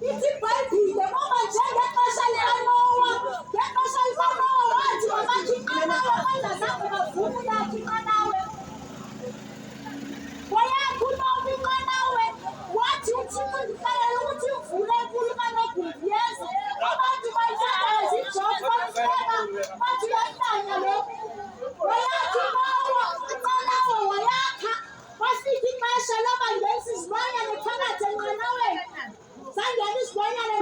Ithi iBhayibhile ngoba njengexesha likaNowa, ngexesha likaNowa wathi mabakhe inqanawa bangazange bavume uyakha inqanawa. Wayakha uNowa inqanawa, wathi uThixo ndixelela ukuthi imvula enkulu kanogumbi yeza. Abantu bayithatha zijoka bamhleka, bathi uyahlanya lo. Wayakha uNowa inqanawa, wayakha. Kwafika ixesha loba ngenisa izilwanyane phakathi enqanaweni. Sangena izilwanyane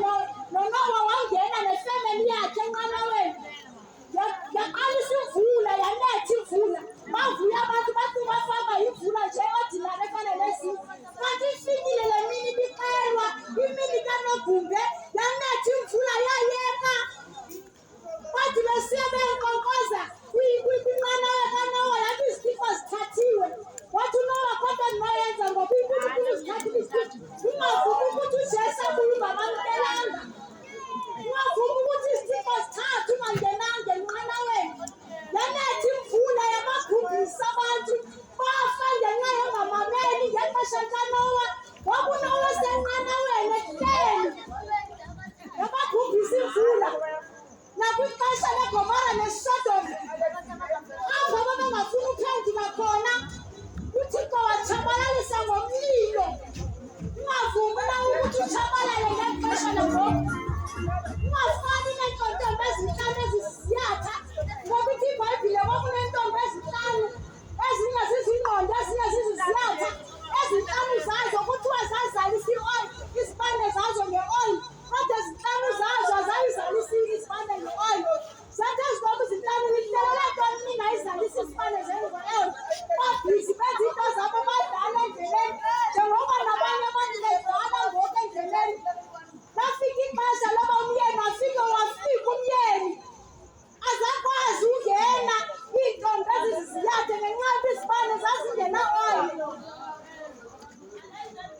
noNowa wangena nefemeli yakhe enqanaweni. Yaqalisa imvula, yanetha imvula. Bavuya abantu bathi bafaka imvula nje ordinary efana nezinye. Kanti ifikile le mini ibixelwa, imini kanogumbe, yanetha imvula yayeka. Bathi besiya benkqonkqoza kwinqanawa kaNowa, yathi izitiko zithathiwe. Wathi uNowa kodwa ndinoyenza ngoba inkulu zithathile izitiko. Ungavumi ukuthi uJesu abuye ungabamkelanga. Ungavumi ukuthi izitiko zithathe ungangenanga enqanaweni. Yanetha imvula yabagubhisa abantu, bafa ngenxa yongamameli ngexesha likaNowa. Ngoku uNowa senqanaweni ehleli, yabagubhisa imvula. Nakwixesha leGomora neSodom, apho babengafuni uphenduka khona, uThixo watshabalalisa ngomlilo. Ungavumi na ukuthi utshabalale ngexesha langoku. Ungafani neentombi ezintlanu ezisiyatha, ngoba ithi iBhayibhile kwakuneentombi ezintlanu, ezinye zizingqondo, ezinye ziziziyatha. Ezintlanu zazo kuthiwa zazalisa ioyili, izibane zazo ngeoyili, kodwa ezintlanu zazo azayizalisi izibane ngeoyili. Zathi ezintobi zintlanu nihlelela ntoni ningayizalisi izibane zenu ngeoyili? Babhizi benza iinto zabo badala endleleni, njengoba nabanye abantu bedala ngoku endleleni. Lafika ixesha loba umyeni wafika umyeni. Azakwazi ungena iintombi eziziyathe ngenxa yoba izibane zazingena oyili.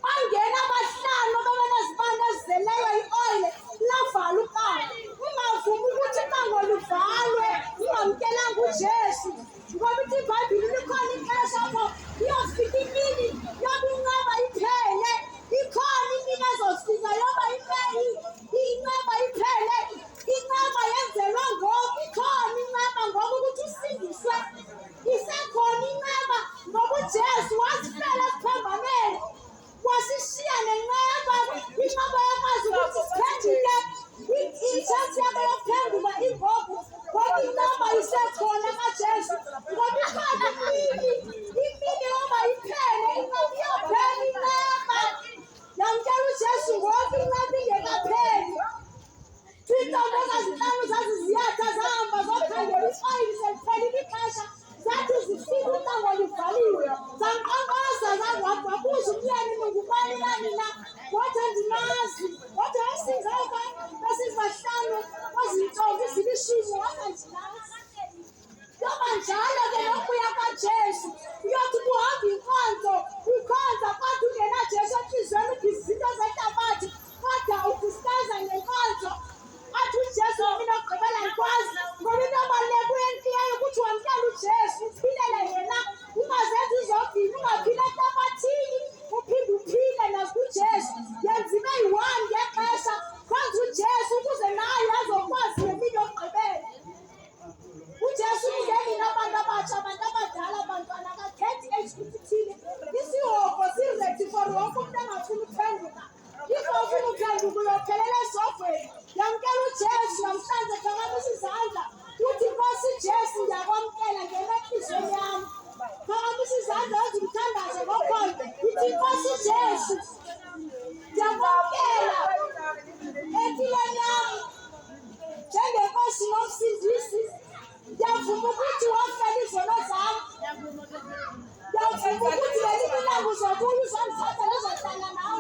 Bangena abahlanu ababenezibane ezizeleyo ioyile, lavala ukaba. Ungavumi ukuthi icango livalwe ungamkelanga uJesu, ngoba ithi iBhayibhile likhona ixesha apho iyofika imini yoba inceba iphele. Ikhona imini ezofika yoba inceba iphele. Inceba yenzelwa ngoku, ikhona inceba ngoku ukuthi usindiswe. Isekhona inceba ngoba uJesu wasifela esiphambanweni, wasishiya nenceba. Inceba yakwazi ukuthi siphenduke, itshetshi yakho yokuphenduka ingoku, ngoba inceba isekhona kaJesu. Ngoba ikhona imini yoba iphele, inceba iyophela inceba. Yamkela uJesu ngoku inceba ingekapheli. Iintombi ezazintlanu zaziziyatha zahamba zokhangela ioyili seliphelile ixesha, zathi zifika ucango livaliwe. Zankqonkqoza wabuza umyeni, ningubani na nina? Wathi andimazi. Wathi wayesingayo besibahlanu kwezintombi zilishumi, wathi andimazi. Yoba njalo ke nokubuya kaJesu, uyothi ubuhamba inkonzo, ukhonza kodwa ungenaJesu entliziyweni, ubhizi izinto zehlabathi, kodwa udiskuyiza ngenkonzo. Athi uJesu mina ogqibela ndikwazi, ngoba into ebaluleke uyenkileyo ukuthi wamkele uJesu, uphilele yena, ungazenzi zombini, ungaphili ehlabathini uphinde uphile nakuJesu. Yenza ibe yi-one ngexesha, khonza uJesu ukuze naye azokwazi ngemini yokugqibela. uJesu ungeni nabantu abatsha, abantu abadala, abantwana, akakhethi age group ithile. Isihoko siredi for wonke umntu engafuni ukuphenduka. If awufuna ukuphenduka uyophelela esofweni, yamkela uJesu namhlanje, phakamisa izandla uthi Nkosi Jesu ndiyakwamkela ngentliziyweni yam. Phakamisa izandla wenza umthandazo ngokholo, ithi Nkosi Jesu ndiyakwamkela empilweni yam njengeNkosi nomsindisi. Ndiyavuma ukuthi wafela izono zam. Ndiyavuma ukuthi ngelinye ilanga uzobuya uzondithatha ndizohlala nawe.